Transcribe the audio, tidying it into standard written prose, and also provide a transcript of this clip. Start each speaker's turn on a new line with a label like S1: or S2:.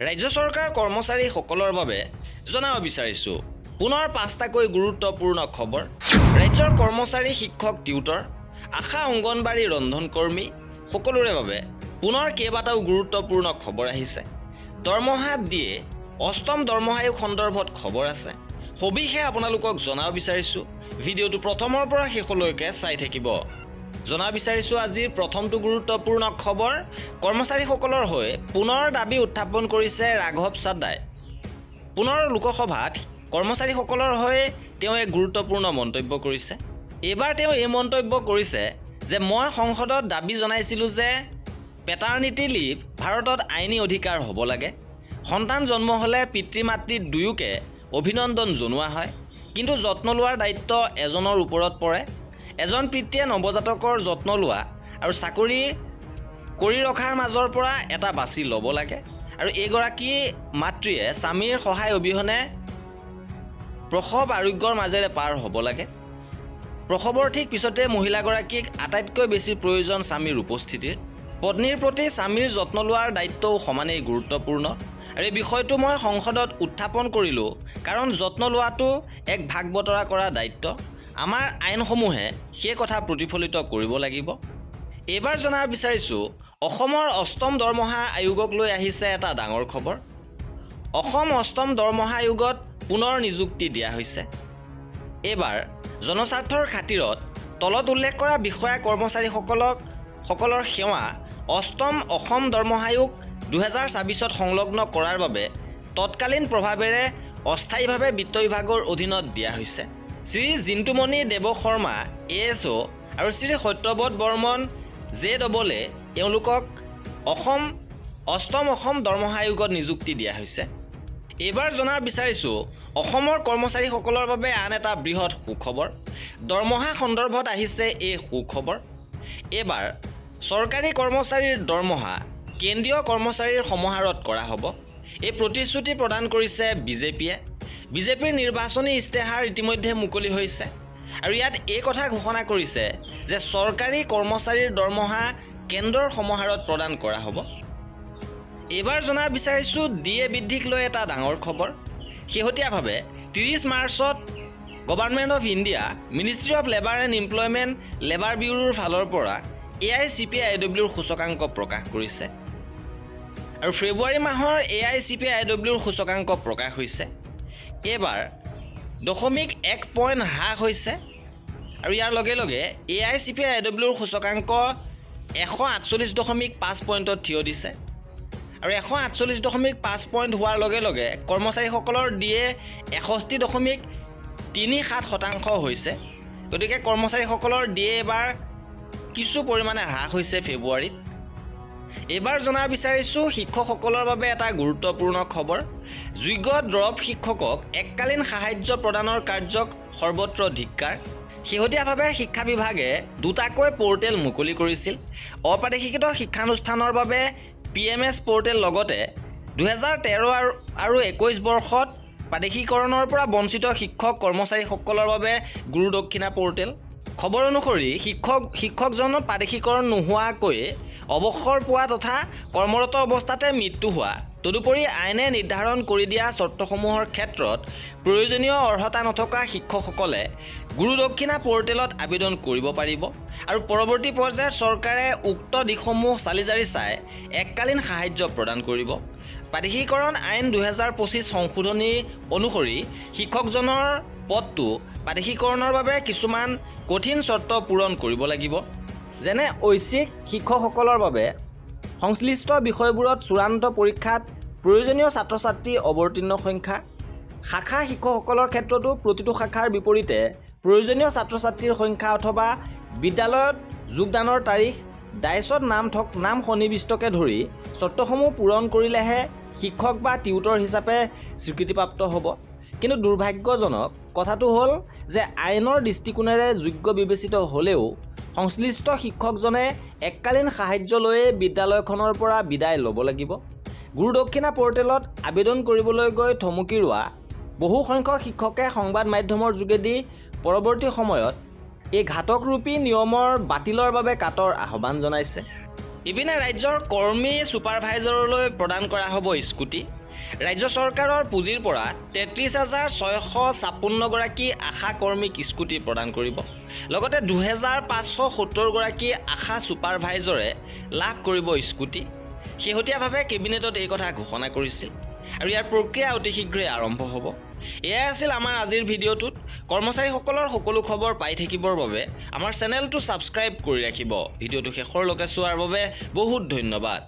S1: ৰাজ্য চৰকাৰ কৰ্মচাৰীসকলৰ বাবে জনাব বিচাৰিছোঁ পুনৰ 5টাকৈ গুৰুত্বপূৰ্ণ খবৰ। ৰাজ্যৰ কৰ্মচাৰী, শিক্ষক, টিউটৰ, আশা, অংগনবাড়ী, ৰন্ধনকৰ্মী সকলোৰে বাবে পুনৰ কেইবাটাও গুৰুত্বপূৰ্ণ খবৰ আহিছে। দৰমহা দিয়ে 8ম দৰমহা আয়োগ সন্দৰ্ভত খবৰ আছে। সবিশেষ আপোনালোকক জনাব বিচাৰিছোঁ। ভিডিঅ'টো প্ৰথমৰ পৰা শেষলৈকে চাই থাকিব। জনাব বিচাৰিছোঁ আজিৰ প্ৰথমটো গুৰুত্বপূৰ্ণ খবৰ। কৰ্মচাৰীসকলৰ হৈ পুনৰ দাবী উত্থাপন কৰিছে ৰাঘৱ চাদ্দাই। পুনৰ লোকসভাত কৰ্মচাৰীসকলৰ হৈ তেওঁ এক গুৰুত্বপূৰ্ণ মন্তব্য কৰিছে। এইবাৰ তেওঁ এই মন্তব্য কৰিছে যে মই সংসদত দাবী জনাইছিলোঁ যে পেটাৰ্নিটি লিভ ভাৰতত আইনী অধিকাৰ হ'ব লাগে। সন্তান জন্ম হ'লে পিতৃ মাতৃ দুয়োকে অভিনন্দন জনোৱা হয়, কিন্তু যত্ন লোৱাৰ দায়িত্ব এজনৰ ওপৰত পৰে। এজন পিতৃয়ে নৱজাতকৰ যত্ন লোৱা আৰু চাকৰি কৰি ৰখাৰ মাজৰ পৰা এটা বাছি ল'ব লাগে, আৰু এইগৰাকী মাতৃয়ে স্বামীৰ সহায় অবিহনে প্ৰসৱ আৰোগ্যৰ মাজেৰে পাৰ হ'ব লাগে। প্ৰসৱৰ ঠিক পিছতে মহিলাগৰাকীক আটাইতকৈ বেছি প্ৰয়োজন স্বামীৰ উপস্থিতিৰ। পত্নীৰ প্ৰতি স্বামীৰ যত্ন লোৱাৰ দায়িত্বও সমানেই গুৰুত্বপূৰ্ণ, আৰু এই বিষয়টো মই সংসদত উত্থাপন কৰিলোঁ কাৰণ যত্ন লোৱাটো এক ভাগ বতৰা কৰা দায়িত্ব। আমাৰ আইনসমূহে সেই কথা প্ৰতিফলিত কৰিব লাগিব। এইবাৰ জনাব বিচাৰিছোঁ অসমৰ 8ম দৰমহা আয়োগক লৈ আহিছে এটা ডাঙৰ খবৰ। অসম 8ম দৰমহা আয়োগত পুনৰ নিযুক্তি দিয়া হৈছে। এইবাৰ জনস্বাৰ্থৰ খাতিৰত তলত উল্লেখ কৰা বিষয়া কৰ্মচাৰীসকলৰ সেৱা 8ম অসম দৰমহা আয়োগ 2024ত সংলগ্ন কৰাৰ বাবে তৎকালীন প্ৰভাৱেৰে অস্থায়ীভাৱে বিত্ত বিভাগৰ অধীনত দিয়া হৈছে। শ্ৰী জিন্তুমণি দেৱ শৰ্মা ASO আৰু শ্ৰী সত্যব্ৰত বৰ্মন JAA এওঁলোকক 8ম অসম দৰমহা আয়োগত নিযুক্তি দিয়া হৈছে। এইবাৰ জনাব বিচাৰিছোঁ অসমৰ কৰ্মচাৰীসকলৰ বাবে আন এটা বৃহৎ সুখবৰ। দৰমহা সন্দৰ্ভত আহিছে এই সুখবৰ। এইবাৰ চৰকাৰী কৰ্মচাৰীৰ দৰমহা কেন্দ্ৰীয় কৰ্মচাৰীৰ সমাহাৰত কৰা হ'ব। এই প্ৰতিশ্ৰুতি প্ৰদান কৰিছে বিজেপিয়ে। বিজেপিৰ নিৰ্বাচনী ইস্তেহাৰ ইতিমধ্যে মুকলি হৈছে, আৰু ইয়াত এই কথা ঘোষণা কৰিছে যে চৰকাৰী কৰ্মচাৰীৰ দৰমহা কেন্দ্ৰৰ সমাহাৰত প্ৰদান কৰা হ'ব। এইবাৰ জনাব বিচাৰিছোঁ DA বৃদ্ধিক লৈ এটা ডাঙৰ খবৰ। শেহতীয়াভাৱে 30 মাৰ্চত Government of India, Ministry of Labour and Employment labour ব্যুৰোৰ ফালৰ পৰা AICPIWৰ সূচকাংক প্ৰকাশ কৰিছে, আৰু ফেব্ৰুৱাৰী মাহৰ AICPIWৰ সূচকাংক প্ৰকাশ হৈছে। এইবাৰ 0.1 পইণ্ট হ্ৰাস হৈছে, আৰু ইয়াৰ লগে লগে AICPIWৰ সূচকাংক 148.5 পইণ্টত থিয় দিছে, আৰু 148.5 পইণ্ট হোৱাৰ লগে লগে কৰ্মচাৰীসকলৰ DA 61.37% হৈছে। গতিকে কৰ্মচাৰীসকলৰ DA এইবাৰ কিছু পৰিমাণে হ্ৰাস হৈছে ফেব্ৰুৱাৰীত। এইবাৰ জনাব বিচাৰিছোঁ শিক্ষকসকলৰ বাবে এটা গুৰুত্বপূৰ্ণ খবৰ। যোগ্য ড্ৰপ শিক্ষকক এককালীন সাহায্য প্ৰদানৰ কাৰ্যক সৰ্বত্ৰ ধিক্কাৰ। শেহতীয়াভাৱে শিক্ষা বিভাগে 2টাকৈ পৰ্টেল মুকলি কৰিছিল। অপ্ৰাদেশিকৃত শিক্ষানুষ্ঠানৰ বাবে PMS পৰ্টেল, লগতে 2013 আৰু 21 বৰ্ষত প্ৰাদেশিকৰণৰ পৰা বঞ্চিত শিক্ষক কৰ্মচাৰীসকলৰ বাবে গুৰুদক্ষিণা পৰ্টেল। খবৰ অনুসৰি শিক্ষকজন প্ৰাদেশিকৰণ নোহোৱাকৈ অৱসৰ পোৱা তথা কৰ্মৰত অৱস্থাতে মৃত্যু হোৱা, তদুপৰি আইনে নিৰ্ধাৰণ কৰি দিয়া চৰ্তসমূহৰ ক্ষেত্ৰত প্ৰয়োজনীয় অৰ্হতা নথকা শিক্ষকসকলে গুৰুদক্ষিণা পৰ্টেলত আবেদন কৰিব পাৰিব, আৰু পৰৱৰ্তী পৰ্যায়ত চৰকাৰে উক্ত দিশসমূহ চালিজাৰি চাই এককালীন সাহায্য প্ৰদান কৰিব। প্ৰাদেশিকৰণ আইন 2025 সংশোধনী অনুসৰি শিক্ষকজনৰ পদটো প্ৰাদেশিকৰণৰ বাবে কিছুমান কঠিন চৰ্ত পূৰণ কৰিব লাগিব, যেনে ঐচ্ছিক শিক্ষকসকলৰ বাবে সংশ্লিষ্ট বিষয়বোৰত চূড়ান্ত পৰীক্ষাত প্ৰয়োজনীয় ছাত্ৰ ছাত্ৰী অৱতীৰ্ণ সংখ্যা। শাখা শিক্ষকসকলৰ ক্ষেত্ৰতো প্ৰতিটো শাখাৰ বিপৰীতে প্ৰয়োজনীয় ছাত্ৰ ছাত্ৰীৰ সংখ্যা অথবা বিদ্যালয়ত যোগদানৰ তাৰিখ, ডাইচত নাম সন্নিৱিষ্টকে ধৰি চৰ্তসমূহ পূৰণ কৰিলেহে শিক্ষক বা টিউটৰ হিচাপে স্বীকৃতিপ্ৰাপ্ত হ'ব। কিন্তু দুৰ্ভাগ্যজনক কথাটো হ'ল যে আইনৰ দৃষ্টিকোণেৰে যোগ্য বিবেচিত হ'লেও সংশ্লিষ্ট শিক্ষকজনে এককালীন সাহায্য লৈয়ে বিদ্যালয়খনৰ পৰা বিদায় ল'ব লাগিব। গুৰুদক্ষিণা পৰ্টেলত আবেদন কৰিবলৈ গৈ থমকি ৰোৱা বহু সংখ্যক শিক্ষকে সংবাদ মাধ্যমৰ যোগেদি পৰৱৰ্তী সময়ত এই ঘাতকৰূপী নিয়মৰ বাতিলৰ বাবে কাটৰ আহ্বান জনাইছে। ইপিনে ৰাজ্যৰ কৰ্মী ছুপাৰভাইজাৰলৈ প্ৰদান কৰা হ'ব স্কুটি। ৰাজ্য চৰকাৰৰ পুঁজিৰ পৰা 33,656 গৰাকী আশা কৰ্মীক স্কুটি প্ৰদান কৰিব। লগতে 2,570 গৰাকী আশা ছুপাৰভাইজাৰে লাভ কৰিব স্কুটি। শেহতীয়াভাৱে কেবিনেটত এই কথা ঘোষণা কৰিছিল আৰু ইয়াৰ প্ৰক্ৰিয়া অতি শীঘ্ৰেই আৰম্ভ হ'ব। এয়াই আছিল আমাৰ আজিৰ ভিডিঅ'টোত। কৰ্মচাৰীসকলৰ সকলো খবৰ পাই থাকিবৰ বাবে আমাৰ চেনেলটো ছাবস্ক্ৰাইব কৰি ৰাখিব। ভিডিঅ'টো শেষৰলৈকে চোৱাৰ বাবে বহুত ধন্যবাদ।